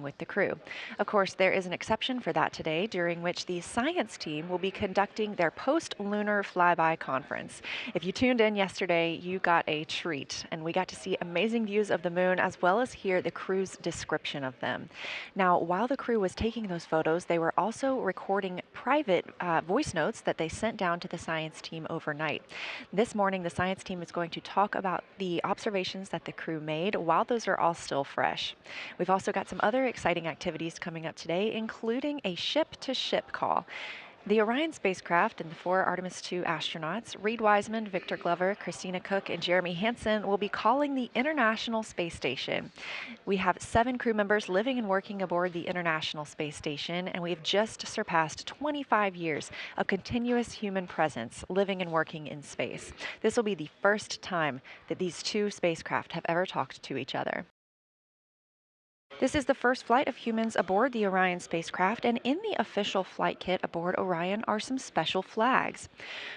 with the crew. Of course, there is an exception for that today, during which the science team will be conducting their post-lunar flyby conference. If you tuned in yesterday, you got a treat, and we got to see amazing views of the moon as well as hear the crew's description of them. Now, while the crew was taking those photos, they were also recording private voice notes that they sent down to the science team overnight. This morning, the science team is going to talk about the observations that the crew made while those are all still fresh. We've also got some other exciting activities coming up today, including a ship-to-ship call. The Orion spacecraft and the 4 Artemis II astronauts, Reid Wiseman, Victor Glover, Christina Koch, and Jeremy Hansen, will be calling the International Space Station. We have 7 crew members living and working aboard the International Space Station, and we have just surpassed 25 years of continuous human presence living and working in space. This will be the first time that these 2 spacecraft have ever talked to each other. This is the first flight of humans aboard the Orion spacecraft, and in the official flight kit aboard Orion are some special flags.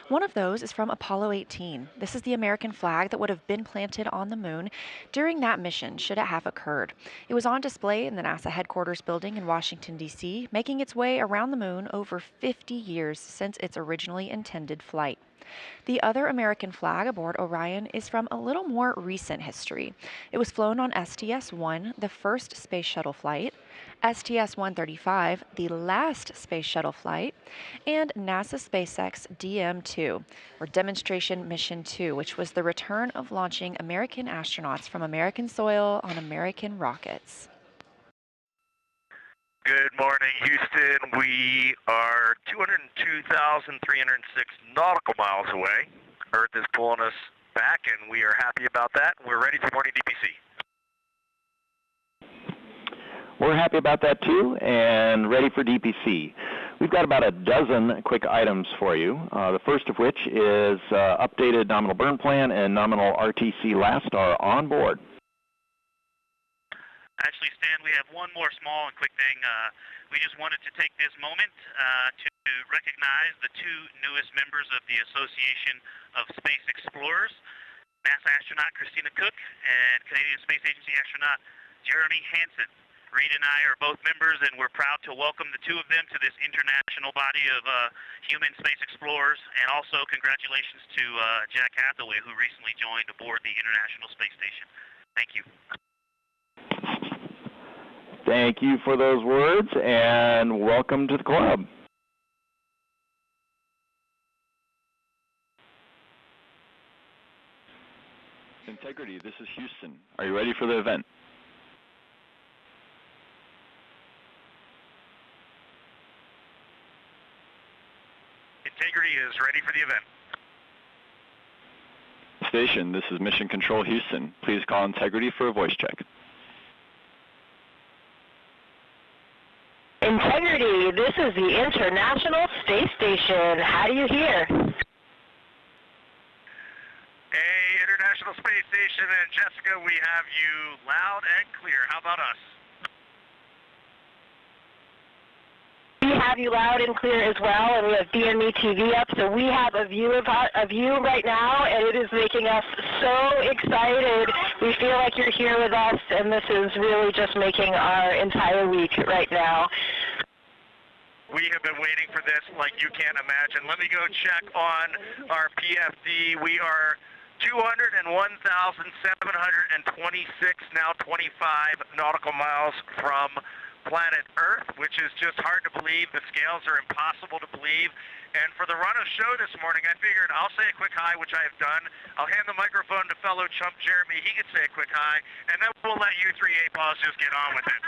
One of those is from Apollo 18. This is the American flag that would have been planted on the moon during that mission, should it have occurred. It was on display in the NASA headquarters building in Washington, D.C., making its way around the moon over 50 years since its originally intended flight. The other American flag aboard Orion is from a little more recent history. It was flown on STS-1, the first space shuttle flight, STS-135, the last space shuttle flight, and NASA SpaceX DM-2, or Demonstration Mission 2, which was the return of launching American astronauts from American soil on American rockets. Good morning, Houston. We are 202,306 nautical miles away. Earth is pulling us back, and we are happy about that. We're ready for morning DPC. We're happy about that too, and ready for DPC. We've got about a dozen quick items for you. The first of which is updated nominal burn plan and nominal RTC last star on board. Actually, Stan, we have one more small and quick thing. We just wanted to take this moment to recognize the 2 newest members of the Association of Space Explorers, NASA astronaut Christina Koch and Canadian Space Agency astronaut Jeremy Hansen. Reid and I are both members, and we're proud to welcome the 2 of them to this international body of human space explorers. And also congratulations to Jack Hathaway, who recently joined aboard the International Space Station. Thank you. Thank you for those words, and welcome to the club. Integrity, this is Houston. Are you ready for the event? Integrity is ready for the event. Station, this is Mission Control Houston. Please call Integrity for a voice check. Integrity, this is the International Space Station. How do you hear? Hey, International Space Station and Jessica, we have you loud and clear. How about us? We have you loud and clear as well, and we have BME TV up, so we have a view of you right now, and it is making us so excited. We feel like you're here with us, and this is really just making our entire week right now. We have been waiting for this like you can't imagine. Let me go check on our PFD. We are 201,726, now 25 nautical miles from planet Earth, which is just hard to believe. The scales are impossible to believe. And for the run of show this morning, I figured I'll say a quick hi, which I have done. I'll hand the microphone to fellow chump Jeremy. He can say a quick hi, and then we'll let you 3 8-balls just get on with it.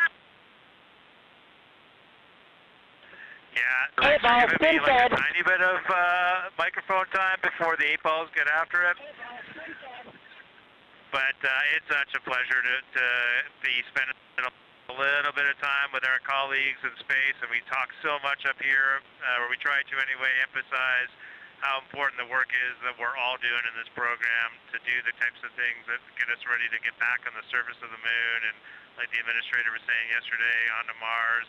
Yeah, thanks for giving me like a tiny bit of microphone time before the 8-balls get after it. But it's such a pleasure to be spending a little bit of time with our colleagues in space, and we talk so much up here, or we try to anyway, emphasize how important the work is that we're all doing in this program to do the types of things that get us ready to get back on the surface of the moon, and like the administrator was saying yesterday, onto Mars.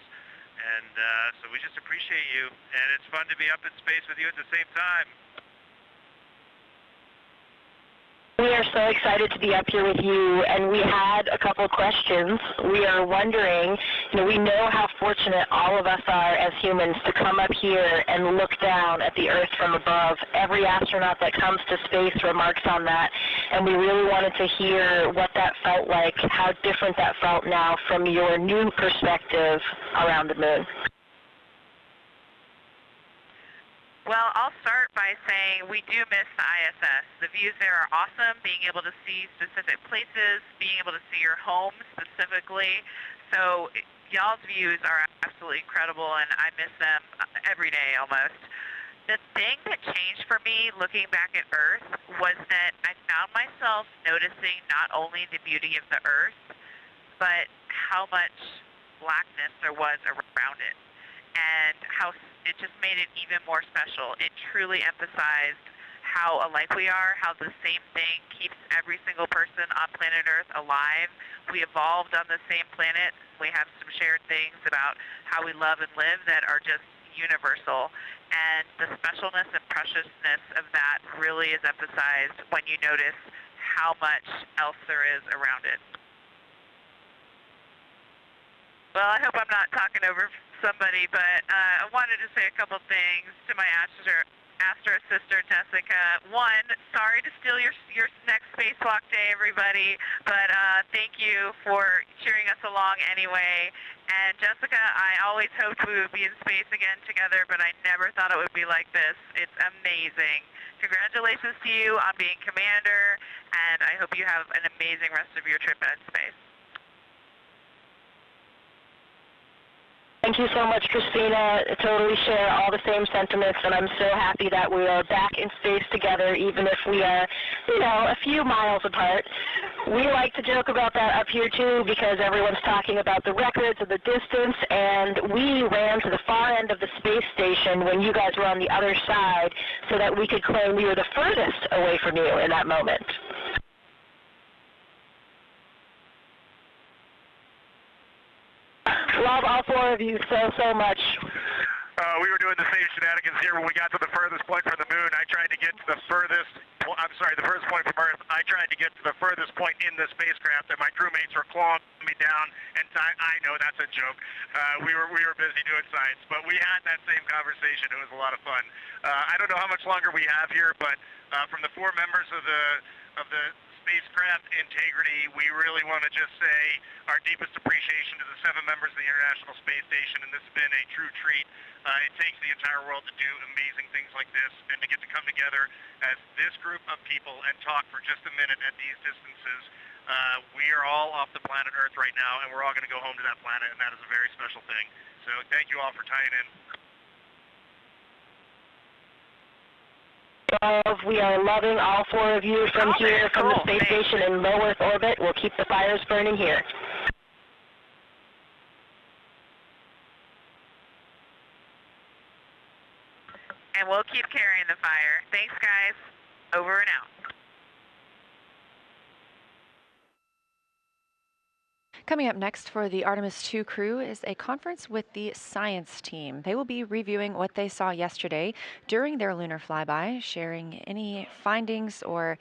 And so we just appreciate you, and it's fun to be up in space with you at the same time. We are so excited to be up here with you, and we had a couple questions. We are wondering we know how fortunate all of us are as humans to come up here and look down at the Earth from above. Every astronaut that comes to space remarks on that, and we really wanted to hear what that felt like, how different that felt now from your new perspective around the moon. Well, I'll start by saying we do miss the ISS. The views there are awesome, being able to see specific places, being able to see your home specifically. So y'all's views are absolutely incredible, and I miss them every day almost. The thing that changed for me looking back at Earth was that I found myself noticing not only the beauty of the Earth, but how much blackness there was around it, and how it just made it even more special. It truly emphasized how alike we are, how the same thing keeps every single person on planet Earth alive. We evolved on the same planet. We have some shared things about how we love and live that are just universal. And the specialness and preciousness of that really is emphasized when you notice how much else there is around it. Well, I hope I'm not talking over somebody, but I wanted to say a couple things to my Astra sister, Jessica. One, sorry to steal your next spacewalk day, everybody, but thank you for cheering us along anyway. And Jessica, I always hoped we would be in space again together, but I never thought it would be like this. It's amazing. Congratulations to you on being commander, and I hope you have an amazing rest of your trip in space. Thank you so much, Christina. I totally share all the same sentiments, and I'm so happy that we are back in space together, even if we are, a few miles apart. We like to joke about that up here, too, because everyone's talking about the records of the distance, and we ran to the far end of the space station when you guys were on the other side so that we could claim we were the furthest away from you in that moment. Love all four of you so much. We were doing the same shenanigans here when we got to the furthest point from the moon. I tried to get to the furthest point from Earth. I tried to get to the furthest point in the spacecraft, and my crewmates were clawing me down. And I know that's a joke. We were busy doing science, but we had that same conversation. It was a lot of fun. I don't know how much longer we have here, but from the four members of the spacecraft integrity, we really want to just say our deepest appreciation to the 7 members of the International Space Station, and this has been a true treat. It takes the entire world to do amazing things like this, and to get to come together as this group of people and talk for just a minute at these distances. We are all off the planet Earth right now, and we're all going to go home to that planet, and that is a very special thing. So thank you all for tying in. We are loving all four of you from here, from the space station in low Earth orbit. We'll keep the fires burning here. And we'll keep carrying the fire. Thanks, guys. Over and out. Coming up next for the Artemis II crew is a conference with the science team. They will be reviewing what they saw yesterday during their lunar flyby, sharing any findings or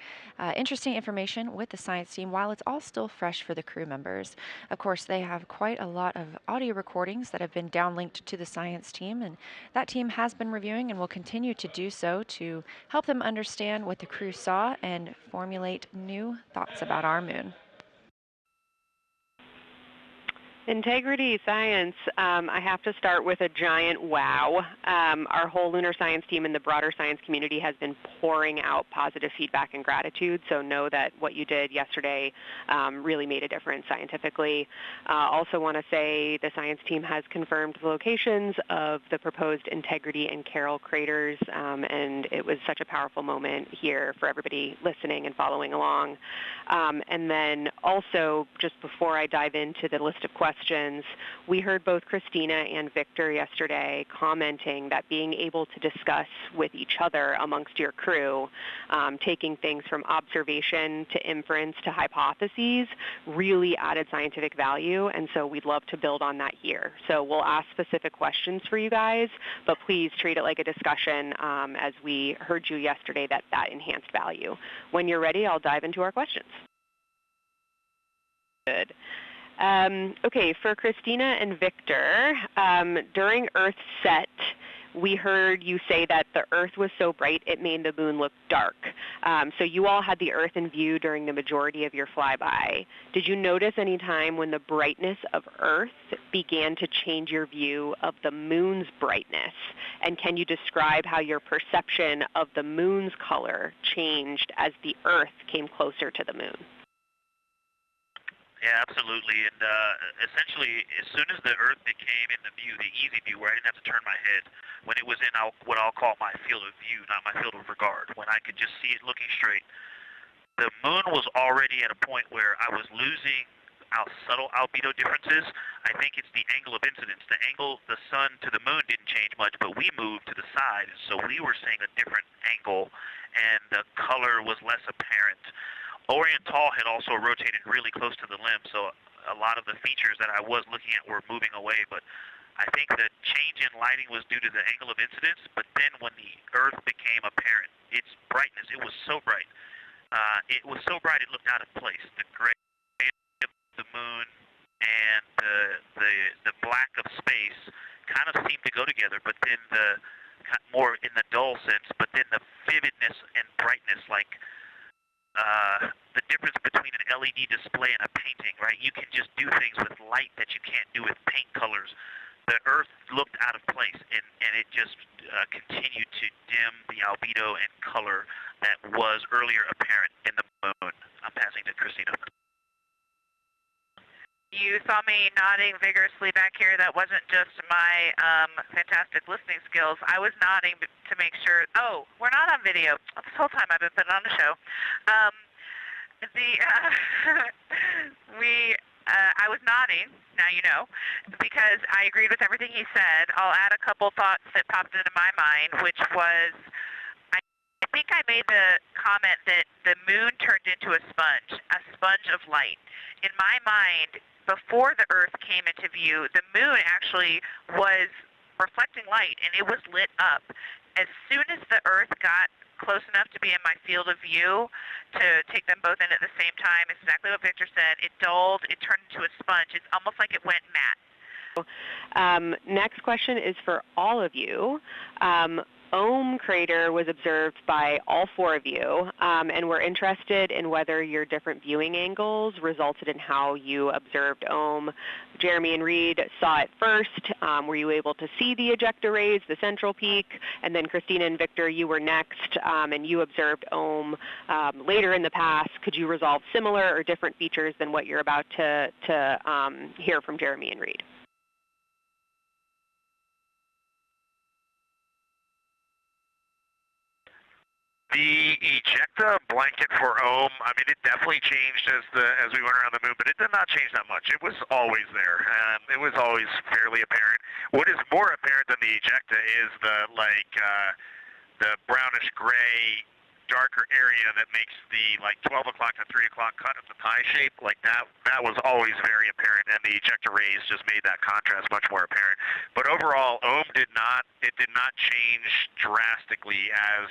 interesting information with the science team while it's all still fresh for the crew members. Of course, they have quite a lot of audio recordings that have been downlinked to the science team, and that team has been reviewing and will continue to do so to help them understand what the crew saw and formulate new thoughts about our moon. Integrity science, I have to start with a giant wow. Our whole lunar science team and the broader science community has been pouring out positive feedback and gratitude, so know that what you did yesterday really made a difference scientifically. Also want to say the science team has confirmed the locations of the proposed Integrity and Carroll craters, and it was such a powerful moment here for everybody listening and following along. And then also, just before I dive into the list of questions, we heard both Christina and Victor yesterday commenting that being able to discuss with each other amongst your crew, taking things from observation to inference to hypotheses, really added scientific value, and so we'd love to build on that here. So we'll ask specific questions for you guys, but please treat it like a discussion as we heard you yesterday that enhanced value. When you're ready, I'll dive into our questions. Good. Okay, for Christina and Victor, during Earth Set, we heard you say that the Earth was so bright it made the moon look dark. So you all had the Earth in view during the majority of your flyby. Did you notice any time when the brightness of Earth began to change your view of the moon's brightness? And can you describe how your perception of the moon's color changed as the Earth came closer to the moon? Yeah, absolutely. And essentially, as soon as the Earth became in the view, the easy view, where I didn't have to turn my head, when it was in what I'll call my field of view, not my field of regard, when I could just see it looking straight, the moon was already at a point where I was losing subtle albedo differences. I think it's the angle of incidence. The angle, the sun to the moon didn't change much, but we moved to the side, so we were seeing a different angle, and the color was less apparent. Oriental had also rotated really close to the limb, so a lot of the features that I was looking at were moving away, but I think the change in lighting was due to the angle of incidence, but then when the Earth became apparent, its brightness, it was so bright. It looked out of place. The gray of the moon and the black of space kind of seemed to go together, but then more in the dull sense, but then the vividness and brightness, like the difference between an LED display and a painting, right? You can just do things with light that you can't do with paint colors. The Earth looked out of place, and it just continued to dim the albedo and color that was earlier apparent in the moon. I'm passing to Christina. You saw me nodding vigorously back here. That wasn't just my fantastic listening skills. I was nodding to make sure. Oh, we're not on video. This whole time I've been putting on a show. I was nodding, now you know, because I agreed with everything he said. I'll add a couple thoughts that popped into my mind, which was, I think I made the comment that the moon turned into a sponge of light. In my mind, before the Earth came into view, the moon actually was reflecting light, and it was lit up. As soon as the Earth got close enough to be in my field of view to take them both in at the same time, exactly what Victor said, it dulled, it turned into a sponge. It's almost like it went matte. Next question is for all of you. Ohm crater was observed by all four of you, and we're interested in whether your different viewing angles resulted in how you observed Ohm. Jeremy and Reed saw it first. Were you able to see the ejecta rays, the central peak? And then Christina and Victor, you were next, and you observed Ohm later in the past. Could you resolve similar or different features than what you're about to hear from Jeremy and Reed? The ejecta blanket for Ohm, I mean, it definitely changed as we went around the moon, but it did not change that much. It was always there. It was always fairly apparent. What is more apparent than the ejecta is the brownish gray, darker area that makes the 12 o'clock to 3 o'clock cut of the pie shape. Like that was always very apparent, and the ejecta rays just made that contrast much more apparent. But overall, Ohm did not change drastically as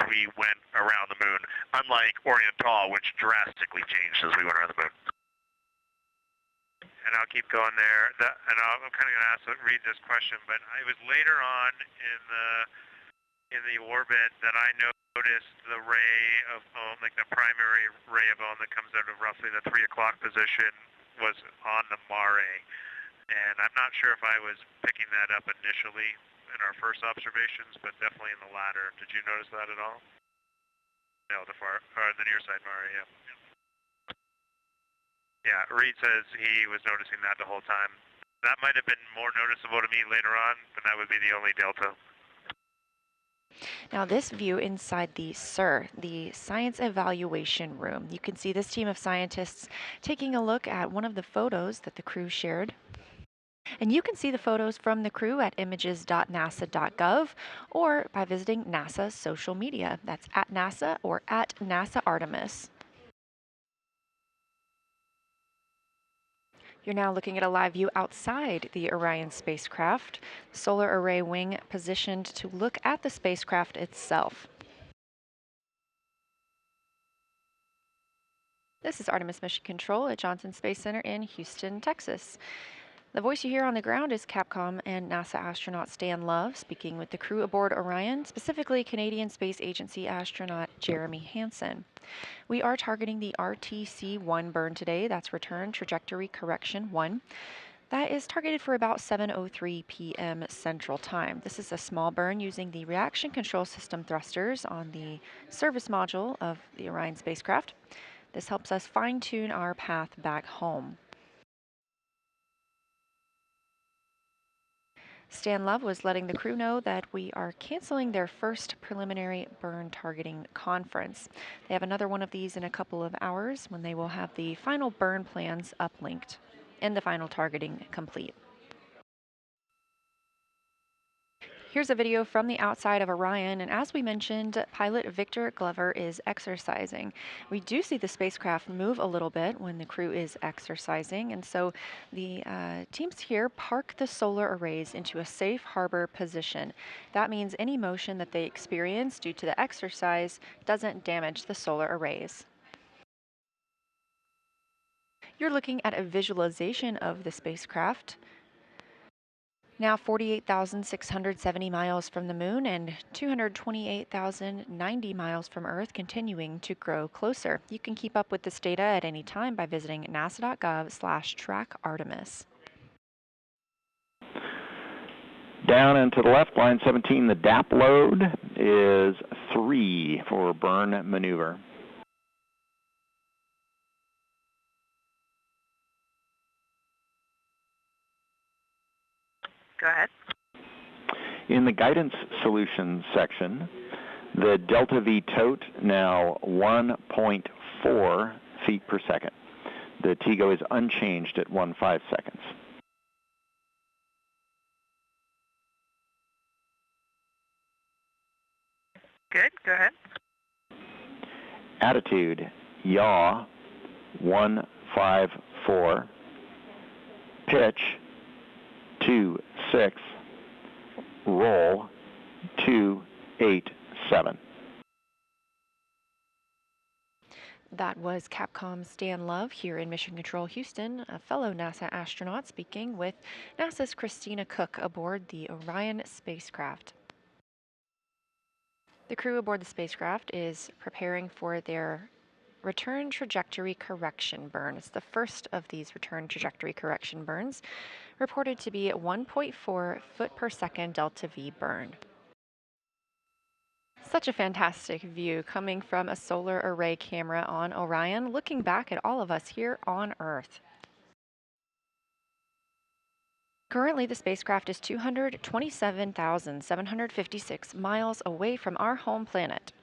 we went around the moon, unlike Oriental, which drastically changed as we went around the moon. And I'll keep going there. I'm kind of going to read this question, but it was later on in the orbit that I noticed the ray of Ohm, like the primary ray of Ohm that comes out of roughly the 3 o'clock position, was on the Mare. And I'm not sure if I was picking that up initially in our first observations, but definitely in the latter. Did you notice that at all? No, the near side Mare, yeah. Yeah, Reed says he was noticing that the whole time. That might have been more noticeable to me later on, but that would be the only delta. Now this view inside the SER, the Science Evaluation Room, you can see this team of scientists taking a look at one of the photos that the crew shared. And you can see the photos from the crew at images.nasa.gov or by visiting NASA's social media. That's at NASA or at NASA Artemis. You're now looking at a live view outside the Orion spacecraft, the solar array wing positioned to look at the spacecraft itself. This is Artemis Mission Control at Johnson Space Center in Houston, Texas. The voice you hear on the ground is Capcom and NASA astronaut Stan Love speaking with the crew aboard Orion, specifically Canadian Space Agency astronaut Jeremy Hansen. We are targeting the RTC-1 burn today. That's Return Trajectory Correction 1. That is targeted for about 7:03 p.m. Central Time. This is a small burn using the reaction control system thrusters on the service module of the Orion spacecraft. This helps us fine-tune our path back home. Stan Love was letting the crew know that we are canceling their first preliminary burn targeting conference. They have another one of these in a couple of hours when they will have the final burn plans uplinked and the final targeting complete. Here's a video from the outside of Orion, and as we mentioned, pilot Victor Glover is exercising. We do see the spacecraft move a little bit when the crew is exercising, and so the teams here park the solar arrays into a safe harbor position. That means any motion that they experience due to the exercise doesn't damage the solar arrays. You're looking at a visualization of the spacecraft. Now 48,670 miles from the moon and 228,090 miles from Earth, continuing to grow closer. You can keep up with this data at any time by visiting nasa.gov/trackartemis. Down and to the left, line 17, the DAP load is 3 for burn maneuver. Go ahead. In the guidance solutions section, the delta V tote now 1.4 feet per second. The TIGO is unchanged at 1.5 seconds. Good, go ahead. Attitude, yaw 154. Pitch 2.6. Roll 2.87. That was Capcom Stan Love here in Mission Control Houston, a fellow NASA astronaut speaking with NASA's Christina Cook aboard the Orion spacecraft. The crew aboard the spacecraft is preparing for their return trajectory correction burn. It's the first of these return trajectory correction burns, reported to be at 1.4 foot per second delta V burn. Such a fantastic view coming from a solar array camera on Orion, looking back at all of us here on Earth. Currently, the spacecraft is 227,756 miles away from our home planet.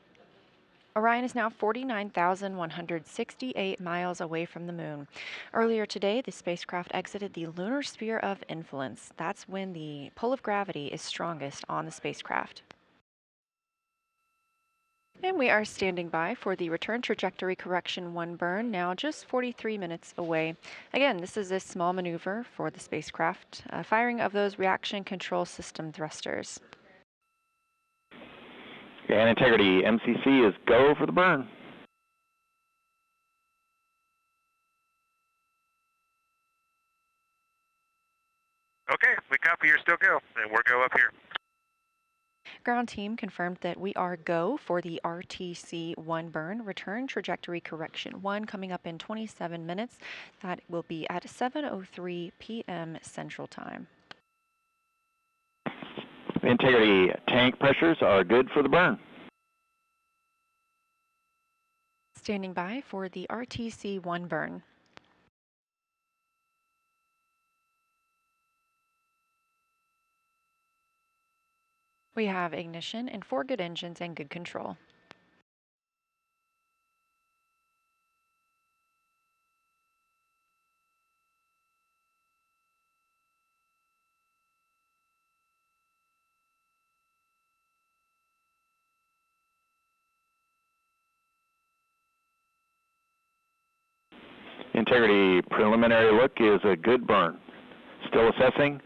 Orion is now 49,168 miles away from the moon. Earlier today, the spacecraft exited the lunar sphere of influence. That's when the pull of gravity is strongest on the spacecraft. And we are standing by for the return trajectory correction 1 burn, now just 43 minutes away. Again, this is a small maneuver for the spacecraft, firing of those reaction control system thrusters. And integrity, MCC is go for the burn. Okay, we copy. You're still go, and we're go up here. Ground team confirmed that we are go for the RTC-1 burn, return trajectory correction 1, coming up in 27 minutes. That will be at 7:03 p.m. Central Time. Integrity, tank pressures are good for the burn. Standing by for the RTC-1 burn. We have ignition and 4 good engines and good control. Integrity, preliminary look is a good burn. Still assessing,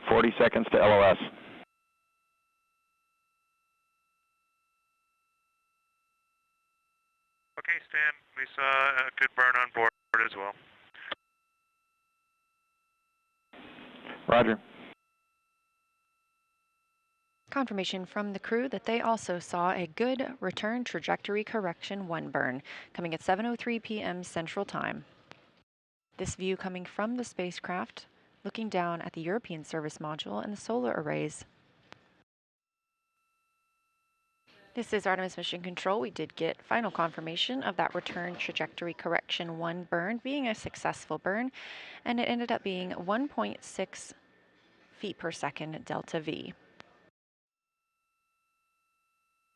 40 seconds to LOS. Okay, Stan, we We saw a good burn on board as well. Roger. Confirmation from the crew that they also saw a good return trajectory correction 1 burn coming at 7:03 p.m. Central Time. This view coming from the spacecraft, looking down at the European service module and the solar arrays. This is Artemis Mission Control. We did get final confirmation of that return trajectory correction 1 burn being a successful burn, and it ended up being 1.6 feet per second delta V.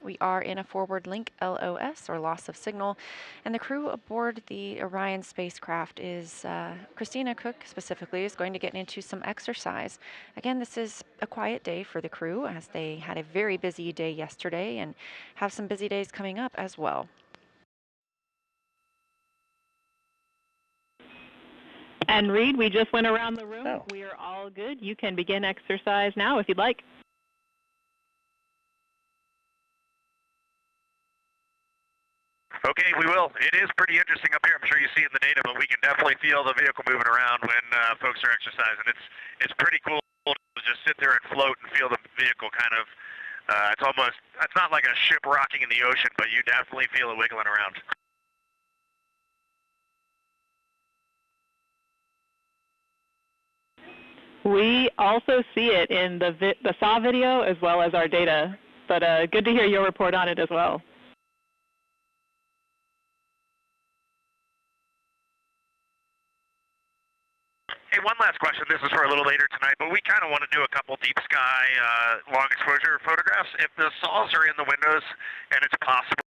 We are in a forward link LOS, or loss of signal, and the crew aboard the Orion spacecraft is, Christina Cook specifically, is going to get into some exercise. Again, this is a quiet day for the crew as they had a very busy day yesterday and have some busy days coming up as well. And Reed, we just went around the room. Oh. We are all good. You can begin exercise now if you'd like. Okay, we will. It is pretty interesting up here. I'm sure you see in the data, but we can definitely feel the vehicle moving around when folks are exercising. It's pretty cool to just sit there and float and feel the vehicle kind of. It's not like a ship rocking in the ocean, but you definitely feel it wiggling around. We also see it in the SAW video as well as our data, but good to hear your report on it as well. Hey, one last question. This is for a little later tonight, but we kind of want to do a couple deep sky long exposure photographs. If the saws are in the windows and it's possible